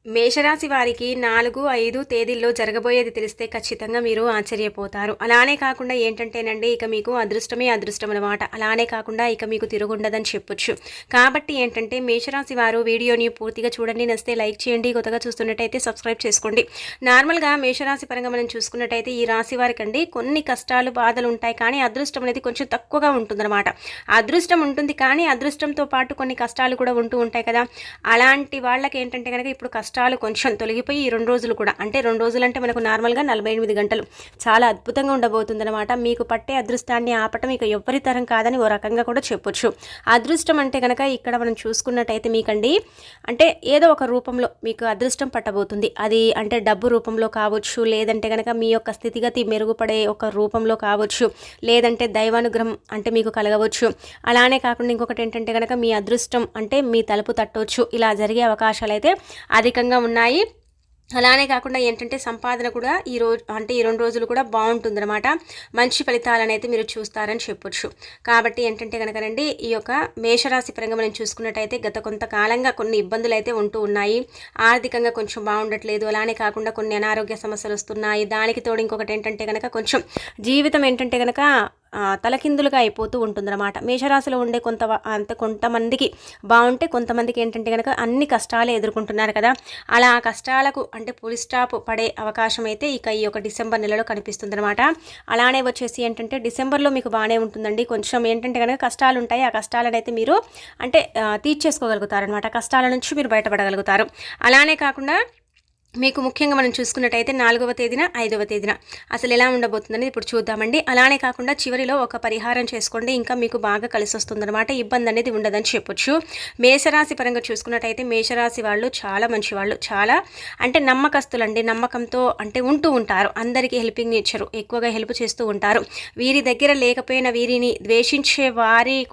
మేషరాశి వారికి 4, 5 తేదీల్లో జరగబోయేది తెలిస్తే ఖచ్చితంగా మీరు ఆశ్చర్యపోతారు. అలానే కాకుండా ఏంటంటేనండి, ఇక మీకు అదృష్టమే అదృష్టం అనమాట. అలానే కాకుండా ఇక మీకు తిరుగుండదని చెప్పొచ్చు. కాబట్టి ఏంటంటే మేషరాశి వారు వీడియోని పూర్తిగా చూడండి, నచ్చితే లైక్ చేయండి, కొత్తగా చూస్తున్నట్టయితే సబ్స్క్రైబ్ చేసుకోండి. నార్మల్గా మేషరాశి పరంగా మనం చూసుకున్నట్టయితే ఈ రాశి వారికండి కొన్ని కష్టాలు బాధలు ఉంటాయి, కానీ అదృష్టం అనేది కొంచెం తక్కువగా ఉంటుందన్నమాట. అదృష్టం ఉంటుంది, కానీ అదృష్టంతో పాటు కొన్ని కష్టాలు కూడా ఉంటూ ఉంటాయి కదా. అలాంటి వాళ్ళకి ఏంటంటే కనుక ఇప్పుడు కష్టాలు కొంచెం తొలగిపోయి ఈ 2 రోజులు కూడా, అంటే 2 రోజులు అంటే మనకు నార్మల్గా 48 గంటలు చాలా అద్భుతంగా ఉండబోతుందన్నమాట. మీకు పట్టే అదృష్టాన్ని ఆపటం ఇక ఎవ్వరి తరం కాదని ఓ రకంగా కూడా చెప్పొచ్చు. అదృష్టం అంటే కనుక ఇక్కడ మనం చూసుకున్నట్టయితే మీకండి, అంటే ఏదో ఒక రూపంలో మీకు అదృష్టం పట్టబోతుంది. అది అంటే డబ్బు రూపంలో కావచ్చు, లేదంటే కనుక మీ యొక్క స్థితిగతి మెరుగుపడే ఒక రూపంలో కావచ్చు, లేదంటే దైవానుగ్రహం అంటే మీకు కలగవచ్చు. అలానే కాకుండా ఇంకొకటి ఏంటంటే కనుక మీ అదృష్టం అంటే మీ తలుపు తట్టవచ్చు. ఇలా జరిగే అవకాశాలు అయితే అధికంగా ఉన్నాయి. అలానే కాకుండా ఏంటంటే సంపాదన కూడా ఈ 2 రోజులు కూడా బాగుంటుందన్నమాట. మంచి ఫలితాలను అయితే మీరు చూస్తారని చెప్పొచ్చు. కాబట్టి ఏంటంటే కనుకనండి, ఈ యొక్క మేషరాశి పరంగా మనం చూసుకున్నట్టయితే గత కొంతకాలంగా కొన్ని ఇబ్బందులు అయితే ఉంటూ ఉన్నాయి. ఆర్థికంగా కొంచెం బాగుండట్లేదు. అలానే కాకుండా కొన్ని అనారోగ్య సమస్యలు వస్తున్నాయి. దానికి తోడు ఇంకొకటి ఏంటంటే కనుక కొంచెం జీవితం ఏంటంటే కనుక తలకిందులుగా అయిపోతూ ఉంటుందన్నమాట. మేషరాశిలో ఉండే కొంతమందికి బాగుంటే, కొంతమందికి ఏంటంటే కనుక అన్ని కష్టాలే ఎదుర్కొంటున్నారు కదా. అలా ఆ కష్టాలకు అంటే ఫుల్ స్టాప్ పడే అవకాశం అయితే ఇక ఈ యొక్క డిసెంబర్ నెలలో కనిపిస్తుందన్నమాట. అలానే వచ్చేసి ఏంటంటే డిసెంబర్లో మీకు బాగానే ఉంటుందండి. కొంచెం ఏంటంటే కనుక కష్టాలు ఉంటాయి. ఆ కష్టాలను అయితే మీరు అంటే తీర్చేసుకోగలుగుతారనమాట. కష్టాల నుంచి మీరు బయటపడగలుగుతారు. అలానే కాకుండా మీకు ముఖ్యంగా మనం చూసుకున్నట్టయితే 4వ తేదీన 5వ తేదీన అసలు ఎలా ఉండబోతుందని ఇప్పుడు చూద్దామండి. అలానే కాకుండా చివరిలో ఒక పరిహారం చేసుకోండి, ఇంకా మీకు బాగా కలిసి వస్తుందన్నమాట. ఇబ్బంది అనేది ఉండదని చెప్పొచ్చు. మేషరాశి పరంగా చూసుకున్నట్టయితే మేషరాశి వాళ్ళు చాలా మంచి వాళ్ళు, చాలా అంటే నమ్మకస్తులండి. నమ్మకంతో అంటే ఉంటూ ఉంటారు. అందరికీ హెల్పింగ్ నేచరు, ఎక్కువగా హెల్ప్ చేస్తూ ఉంటారు. వీరి దగ్గర లేకపోయినా వీరిని ద్వేషించే వారికి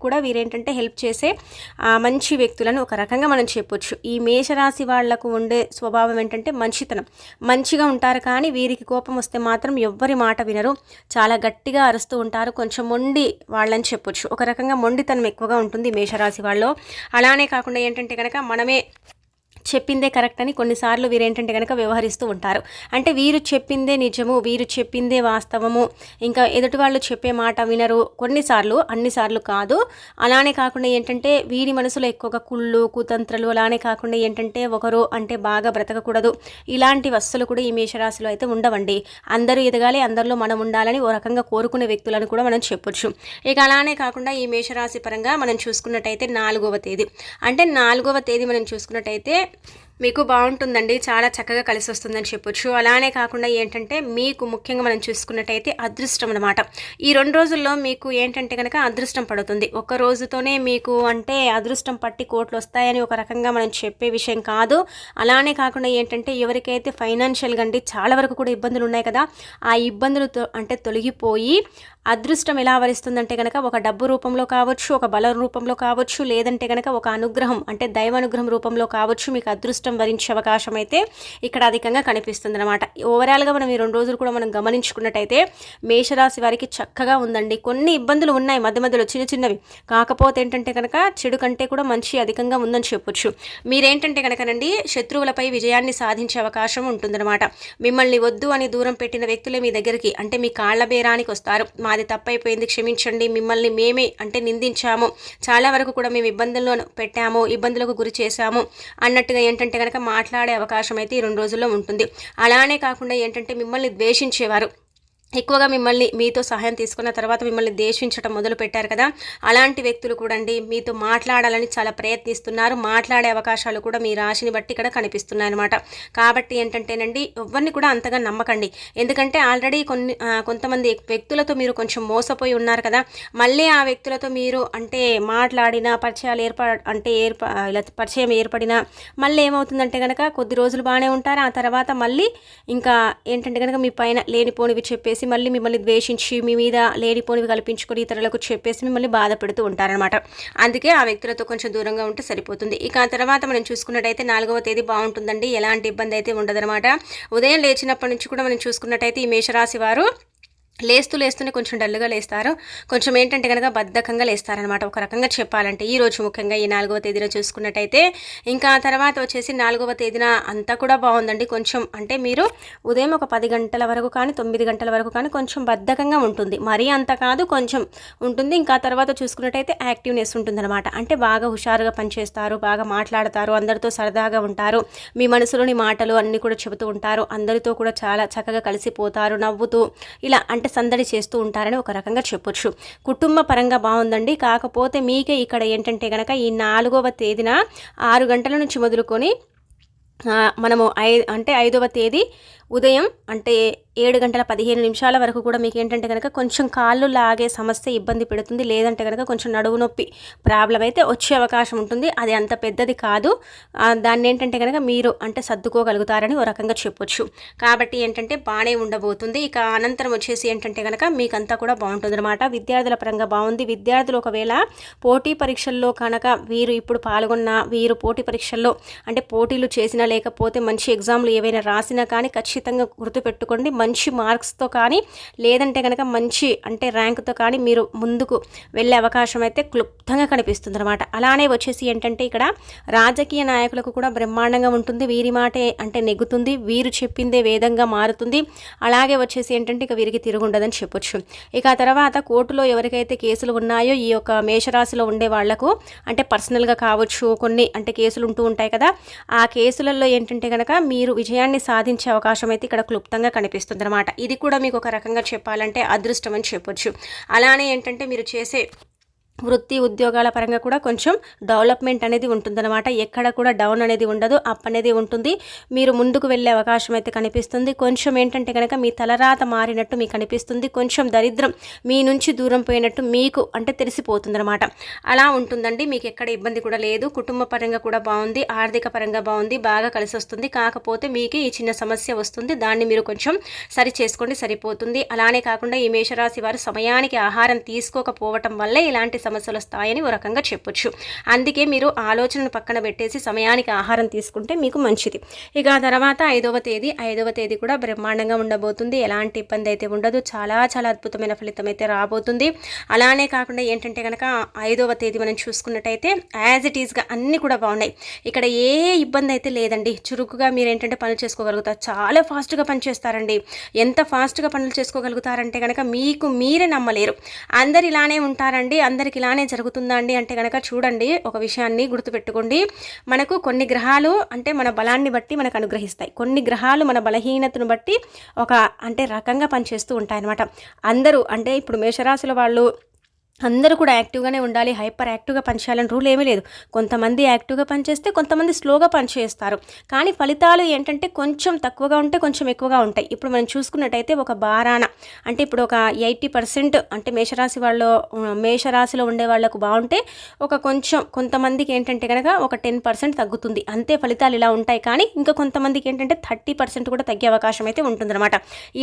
కూడా వీరేంటంటే హెల్ప్ చేసే మంచి వ్యక్తులను ఒక రకంగా మనం చెప్పొచ్చు. ఈ మేషరాశి వాళ్లకు ఉండే స్వభావం ఏంటంటే మంచితనం. మంచిగా ఉంటారు, కానీ వీరికి కోపం వస్తే మాత్రం ఎవ్వరి మాట వినరు. చాలా గట్టిగా అరుస్తూ ఉంటారు. కొంచెం మొండి వాళ్ళని చెప్పొచ్చు. ఒక రకంగా మొండితనం ఎక్కువగా ఉంటుంది మేషరాశి వాళ్ళు. అలానే కాకుండా ఏంటంటే కనుక మనమే చెప్పిందే కరెక్ట్ అని కొన్నిసార్లు వీరేంటంటే కనుక వ్యవహరిస్తూ ఉంటారు. అంటే వీరు చెప్పిందే నిజము, వీరు చెప్పిందే వాస్తవము, ఇంకా ఎదుటి వాళ్ళు చెప్పే మాట వినరు కొన్నిసార్లు, అన్నిసార్లు కాదు. అలానే కాకుండా ఏంటంటే వీరి మనసులో ఎక్కువగా కుళ్ళు కుతంత్రాలు, అలానే కాకుండా ఏంటంటే ఒకరు అంటే బాగా బ్రతకకూడదు, ఇలాంటి వస్తువులు కూడా ఈ మేషరాశిలో అయితే ఉండవండి. అందరూ ఎదగాలి, అందరిలో మనం ఉండాలని ఓ రకంగా కోరుకునే వ్యక్తులను కూడా మనం చెప్పొచ్చు. ఇక అలానే కాకుండా ఈ మేషరాశి పరంగా మనం చూసుకున్నట్టయితే 4వ తేదీ, అంటే 4వ తేదీ మనం చూసుకున్నట్టయితే మీకు బాగుంటుందండి. చాలా చక్కగా కలిసి వస్తుందని చెప్పొచ్చు. అలానే కాకుండా ఏంటంటే మీకు ముఖ్యంగా మనం చూసుకున్నట్టయితే అదృష్టం అనమాట. ఈ 2 రోజుల్లో మీకు ఏంటంటే కనుక అదృష్టం పడుతుంది. ఒక రోజుతోనే మీకు అంటే అదృష్టం పట్టి కోట్లు వస్తాయని ఒక రకంగా మనం చెప్పే విషయం కాదు. అలానే కాకుండా ఏంటంటే ఎవరికైతే ఫైనాన్షియల్గా అండి చాలా వరకు కూడా ఇబ్బందులు ఉన్నాయి కదా, ఆ ఇబ్బందులు అంటే తొలగిపోయి అదృష్టం ఎలా వరిస్తుందంటే కనుక ఒక డబ్బు రూపంలో కావచ్చు, ఒక బలం రూపంలో కావచ్చు, లేదంటే కనుక ఒక అనుగ్రహం అంటే దైవానుగ్రహం రూపంలో కావచ్చు, మీకు అదృష్టం వరించే అవకాశం అయితే ఇక్కడ అధికంగా కనిపిస్తుంది అనమాట. ఓవరాల్గా మనం ఈ 2 రోజులు కూడా మనం గమనించుకున్నట్టయితే మేషరాశి వారికి చక్కగా ఉందండి. కొన్ని ఇబ్బందులు ఉన్నాయి మధ్య మధ్యలో చిన్న చిన్నవి, కాకపోతే ఏంటంటే కనుక చెడు కంటే కూడా మంచి అధికంగా ఉందని చెప్పొచ్చు. మీరేంటంటే కనుకనండి శత్రువులపై విజయాన్ని సాధించే అవకాశం ఉంటుందన్నమాట. మిమ్మల్ని వద్దు అని దూరం పెట్టిన వ్యక్తులే మీ దగ్గరికి అంటే మీ కాళ్ళ బేరానికి వస్తారు. మాది తప్పైపోయింది, క్షమించండి, మిమ్మల్ని మేమే అంటే నిందించాము, చాలా వరకు కూడా మేము ఇబ్బందుల్లో పెట్టాము, ఇబ్బందులకు గురి చేశాము అన్నట్టుగా ఏంటంటే కనుక మాట్లాడే అవకాశం అయితే ఈ 2 రోజుల్లో ఉంటుంది. అలానే కాకుండా ఏంటంటే మిమ్మల్ని ద్వేషించేవారు ఎక్కువగా మీతో సహాయం తీసుకున్న తర్వాత మిమ్మల్ని ద్వేషించడం మొదలు పెట్టారు కదా, అలాంటి వ్యక్తులు కూడా అండి మీతో మాట్లాడాలని చాలా ప్రయత్నిస్తున్నారు. మాట్లాడే అవకాశాలు కూడా మీ రాశిని బట్టి ఇక్కడ కనిపిస్తున్నాయి అనమాట. కాబట్టి ఏంటంటేనండి ఎవరిని కూడా అంతగా నమ్మకండి. ఎందుకంటే ఆల్రెడీ కొంతమంది వ్యక్తులతో మీరు కొంచెం మోసపోయి ఉన్నారు కదా. మళ్ళీ ఆ వ్యక్తులతో మీరు అంటే మాట్లాడిన పరిచయాలు ఇలా పరిచయం ఏర్పడినా మళ్ళీ ఏమవుతుందంటే కనుక కొద్ది రోజులు బాగానే ఉంటారు. ఆ తర్వాత మళ్ళీ ఇంకా ఏంటంటే కనుక మీ పైన లేనిపోనివి చెప్పేసి మళ్ళీ మిమ్మల్ని ద్వేషించి మీ మీద లేనిపోనివి కల్పించుకొని ఇతరులకు చెప్పేసి మిమ్మల్ని బాధ పెడుతూ ఉంటారనమాట. అందుకే ఆ వ్యక్తులతో కొంచెం దూరంగా ఉంటే సరిపోతుంది. ఇక ఆ తర్వాత మనం చూసుకున్నట్టయితే 4వ తేదీ బాగుంటుందండి. ఎలాంటి ఇబ్బంది అయితే ఉండదనమాట. ఉదయం లేచినప్పటి నుంచి కూడా మనం చూసుకున్నట్టయితే ఈ మేషరాశి వారు లేస్తూనే కొంచెం డల్గా లేస్తారు. కొంచెం ఏంటంటే గనక బద్ధకంగా లేస్తారనమాట. ఒక రకంగా చెప్పాలంటే ఈరోజు ముఖ్యంగా ఈ 4వ తేదీన చూసుకున్నట్టయితే. ఇంకా తర్వాత వచ్చేసి 4వ తేదీన అంతా కూడా బాగుందండి. కొంచెం అంటే మీరు ఉదయం ఒక 10 గంటల వరకు కానీ 9 గంటల వరకు కానీ కొంచెం బద్ధకంగా ఉంటుంది. మరీ అంత కాదు, కొంచెం ఉంటుంది. ఇంకా తర్వాత చూసుకున్నట్టయితే యాక్టివ్నెస్ ఉంటుందన్నమాట. అంటే బాగా హుషారుగా పనిచేస్తారు, బాగా మాట్లాడతారు, అందరితో సరదాగా ఉంటారు, మీ మనసులోని మాటలు అన్నీ కూడా చెబుతూ ఉంటారు, అందరితో కూడా చాలా చక్కగా కలిసిపోతారు, నవ్వుతూ ఇలా అంటే సందడి చేస్తూ ఉంటారని ఒక రకంగా చెప్పొచ్చు. కుటుంబ పరంగా బాగుందండి. కాకపోతే మీకే ఇక్కడ ఏంటంటే కనుక ఈ 4వ తేదీన 6 గంటల నుంచి మొదలుకొని మనము అంటే 5వ తేదీ ఉదయం అంటే 7:15 వరకు కూడా మీకు ఏంటంటే కనుక కొంచెం కాళ్ళు లాగే సమస్య ఇబ్బంది పెడుతుంది. లేదంటే కనుక కొంచెం నడువు నొప్పి ప్రాబ్లం అయితే వచ్చే అవకాశం ఉంటుంది. అది అంత పెద్దది కాదు. దాన్ని ఏంటంటే కనుక మీరు అంటే సర్దుకోగలుగుతారని ఒక రకంగా చెప్పొచ్చు. కాబట్టి ఏంటంటే బాగానే ఉండబోతుంది. ఇక అనంతరం వచ్చేసి ఏంటంటే కనుక మీకంతా కూడా బాగుంటుంది అనమాట. విద్యార్థుల పరంగా బాగుంది. విద్యార్థులు ఒకవేళ పోటీ పరీక్షల్లో కనుక వీరు ఇప్పుడు వీరు పోటీ పరీక్షల్లో అంటే పోటీలు చేసినా లేకపోతే మంచి ఎగ్జామ్లు ఏవైనా రాసినా కానీ ఖచ్చితంగా గుర్తుపెట్టుకోండి, మంచి మార్క్స్తో కానీ లేదంటే కనుక మంచి అంటే ర్యాంక్తో కానీ మీరు ముందుకు వెళ్ళే అవకాశం అయితే క్లుప్తంగా కనిపిస్తుంది అనమాట. అలానే వచ్చేసి ఏంటంటే ఇక్కడ రాజకీయ నాయకులకు కూడా బ్రహ్మాండంగా ఉంటుంది. వీరి మాటే అంటే నెగ్గుతుంది, వీరు చెప్పిందే వేదంగా మారుతుంది. అలాగే వచ్చేసి ఏంటంటే ఇక వీరికి తిరుగుండదని చెప్పొచ్చు. ఇక తర్వాత కోర్టులో ఎవరికైతే కేసులు ఉన్నాయో ఈ యొక్క మేషరాశిలో ఉండే వాళ్లకు అంటే పర్సనల్గా కావచ్చు, కొన్ని అంటే కేసులు ఉంటూ ఉంటాయి కదా, ఆ కేసులలో ఏంటంటే కనుక మీరు విజయాన్ని సాధించే అవకాశం అయితే ఇక్కడ క్లుప్తంగా కనిపిస్తుంది అనమాట. ఇది కూడా మీకు ఒక రకంగా చెప్పాలంటే అదృష్టం అని చెప్పొచ్చు. అలానే ఏంటంటే మీరు చేసే వృత్తి ఉద్యోగాల పరంగా కూడా కొంచెం డెవలప్మెంట్ అనేది ఉంటుందన్నమాట. ఎక్కడ కూడా డౌన్ అనేది ఉండదు, అప్ అనేది ఉంటుంది. మీరు ముందుకు వెళ్ళే అవకాశం అయితే కనిపిస్తుంది. కొంచెం ఏంటంటే కనుక మీ తలరాత మారినట్టు మీకు కనిపిస్తుంది. కొంచెం దరిద్రం మీ నుంచి దూరం పోయినట్టు మీకు అంటే తెలిసిపోతుందన్నమాట. అలా ఉంటుందండి. మీకు ఎక్కడ ఇబ్బంది కూడా లేదు. కుటుంబ పరంగా కూడా బాగుంది, ఆర్థిక పరంగా బాగుంది, బాగా కలిసి వస్తుంది. కాకపోతే మీకు ఈ చిన్న సమస్య వస్తుంది, దాన్ని మీరు కొంచెం సరి చేసుకోండి, సరిపోతుంది. అలానే కాకుండా ఈ మేషరాశి వారు సమయానికి ఆహారం తీసుకోకపోవటం వల్లే ఇలాంటి సమస్యలు వస్తాయని ఒక రకంగా చెప్పొచ్చు. అందుకే మీరు ఆలోచనను పక్కన పెట్టేసి సమయానికి ఆహారం తీసుకుంటే మీకు మంచిది. ఇక తర్వాత 5వ తేదీ కూడా బ్రహ్మాండంగా ఉండబోతుంది. ఎలాంటి ఇబ్బంది అయితే ఉండదు. చాలా చాలా అద్భుతమైన ఫలితం అయితే రాబోతుంది. అలానే కాకుండా ఏంటంటే కనుక 5వ తేదీ మనం చూసుకున్నట్టయితే యాజ్ ఇట్ ఈస్గా అన్నీ కూడా బాగున్నాయి. ఇక్కడ ఏ ఇబ్బంది అయితే లేదండి. చురుకుగా మీరు ఏంటంటే పనులు చేసుకోగలుగుతారు. చాలా ఫాస్ట్గా పనిచేస్తారండి. ఎంత ఫాస్ట్గా పనులు చేసుకోగలుగుతారంటే కనుక మీకు మీరే నమ్మలేరు. అందరు ఇలానే ఉంటారండి, అందరికి ఇలానే జరుగుతుందా అండి అంటే కనుక చూడండి, ఒక విషయాన్ని గుర్తుపెట్టుకోండి. మనకు కొన్ని గ్రహాలు అంటే మన బలాన్ని బట్టి మనకు అనుగ్రహిస్తాయి, కొన్ని గ్రహాలు మన బలహీనతను బట్టి ఒక అంటే రకంగా పనిచేస్తూ ఉంటాయన్నమాట. అందరూ అంటే ఇప్పుడు మేషరాశుల వాళ్ళు అందరూ కూడా యాక్టివ్గానే ఉండాలి, హైపర్ యాక్టివ్గా పనిచేయాలని రూల్ ఏమీ లేదు. కొంతమంది యాక్టివ్గా పనిచేస్తే కొంతమంది స్లోగా పనిచేస్తారు. కానీ ఫలితాలు ఏంటంటే కొంచెం తక్కువగా ఉంటే కొంచెం ఎక్కువగా ఉంటాయి. ఇప్పుడు మనం చూసుకున్నట్టయితే ఒక బారాన అంటే ఇప్పుడు ఒక 80% అంటే మేషరాశిలో ఉండే వాళ్ళకు బాగుంటే ఒక కొంతమందికి ఏంటంటే కనుక ఒక 10% తగ్గుతుంది. అంతే ఫలితాలు ఇలా ఉంటాయి. కానీ ఇంకా కొంతమందికి ఏంటంటే 30% కూడా తగ్గే అవకాశం అయితే ఉంటుందన్నమాట.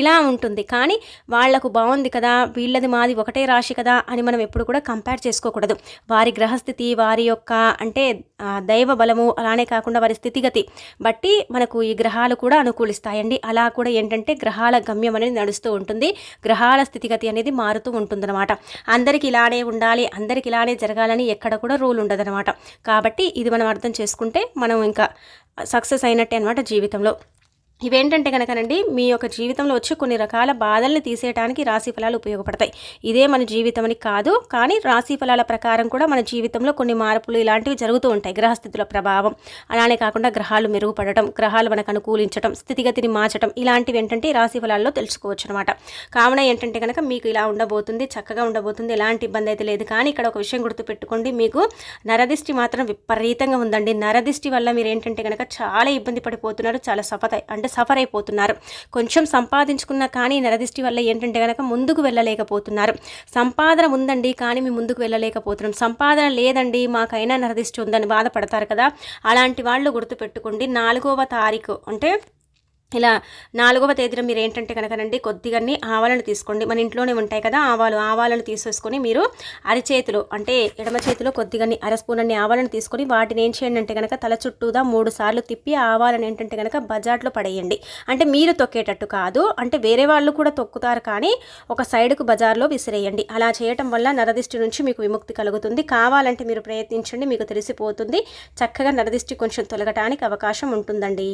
ఇలా ఉంటుంది. కానీ వాళ్లకు బాగుంది కదా, వీళ్ళది మాది ఒకటే రాశి కదా అని మనం ఎప్పుడు కూడా కంపేర్ చేసుకోకూడదు. వారి గ్రహస్థితి, వారి యొక్క అంటే దైవ బలము, అలానే కాకుండా వారి స్థితిగతి బట్టి మనకు ఈ గ్రహాలు కూడా అనుకూలిస్తాయండి. అలా కూడా ఏంటంటే గ్రహాల గమ్యం అనేది నడుస్తూ ఉంటుంది, గ్రహాల స్థితిగతి అనేది మారుతూ ఉంటుందన్నమాట. అందరికి ఇలానే ఉండాలి, అందరికి ఇలానే జరగాలని ఎక్కడ కూడా రూల్ ఉండదన్నమాట. కాబట్టి ఇది మనం అర్థం చేసుకుంటే మనం ఇంకా సక్సెస్ అయినట్టే అనమాట జీవితంలో. ఇవేంటంటే కనుకనండి మీ యొక్క జీవితంలో వచ్చి కొన్ని రకాల బాధల్ని తీసేయడానికి రాశి ఫలాలు ఉపయోగపడతాయి. ఇదే మన జీవితం అని కాదు, కానీ రాశి ఫలాల ప్రకారం కూడా మన జీవితంలో కొన్ని మార్పులు ఇలాంటివి జరుగుతూ ఉంటాయి. గ్రహస్థితుల ప్రభావం, అలానే కాకుండా గ్రహాలు మెరుగుపడటం, గ్రహాలు మనకు అనుకూలించడం, స్థితిగతిని మార్చడం, ఇలాంటివి ఏంటంటే రాశి ఫలాల్లో తెలుసుకోవచ్చు అనమాట. కావున ఏంటంటే కనుక మీకు ఇలా ఉండబోతుంది, చక్కగా ఉండబోతుంది, ఎలాంటి ఇబ్బంది అయితే లేదు. కానీ ఇక్కడ ఒక విషయం గుర్తుపెట్టుకోండి, మీకు నరదిష్టి మాత్రం విపరీతంగా ఉందండి. నరదిష్టి వల్ల మీరు ఏంటంటే కనుక చాలా ఇబ్బంది పడిపోతున్నారు, చాలా సఫర్ అయిపోతున్నారు. కొంచెం సంపాదించుకున్నా కానీ నరదిష్టి వల్ల ఏంటంటే కనుక ముందుకు వెళ్ళలేకపోతున్నారు. సంపాదన ఉందండి కానీ మీ ముందుకు వెళ్ళలేకపోతున్నాం, సంపాదన లేదండి మాకైనా నరదిష్టి ఉందని బాధపడతారు కదా. అలాంటి వాళ్ళు గుర్తుపెట్టుకోండి, 4వ తారీఖు అంటే ఇలా 4వ తేదీన మీరు ఏంటంటే కనుకనండి కొద్దిగాన్ని ఆవాలను తీసుకోండి. మన ఇంట్లోనే ఉంటాయి కదా ఆవాలను తీసేసుకొని మీరు అరిచేతిలో అంటే ఎడమ చేతిలో కొద్దిగాన్ని అర స్పూన్ అన్ని ఆవాలను తీసుకొని వాటిని ఏం చేయండి అంటే కనుక తల చుట్టూదా 3 సార్లు తిప్పి ఆ ఆవాలను ఏంటంటే కనుక బజార్లో పడేయండి. అంటే మీరు తొక్కేటట్టు కాదు, అంటే వేరే వాళ్ళు కూడా తొక్కుతారు కానీ ఒక సైడ్కు బజార్లో విసిరేయండి. అలా చేయటం వల్ల నరదిష్టి నుంచి మీకు విముక్తి కలుగుతుంది. కావాలంటే మీరు ప్రయత్నించండి, మీకు తెలిసిపోతుంది. చక్కగా నరదిష్టి కొంచెం తొలగటానికి అవకాశం ఉంటుందండి.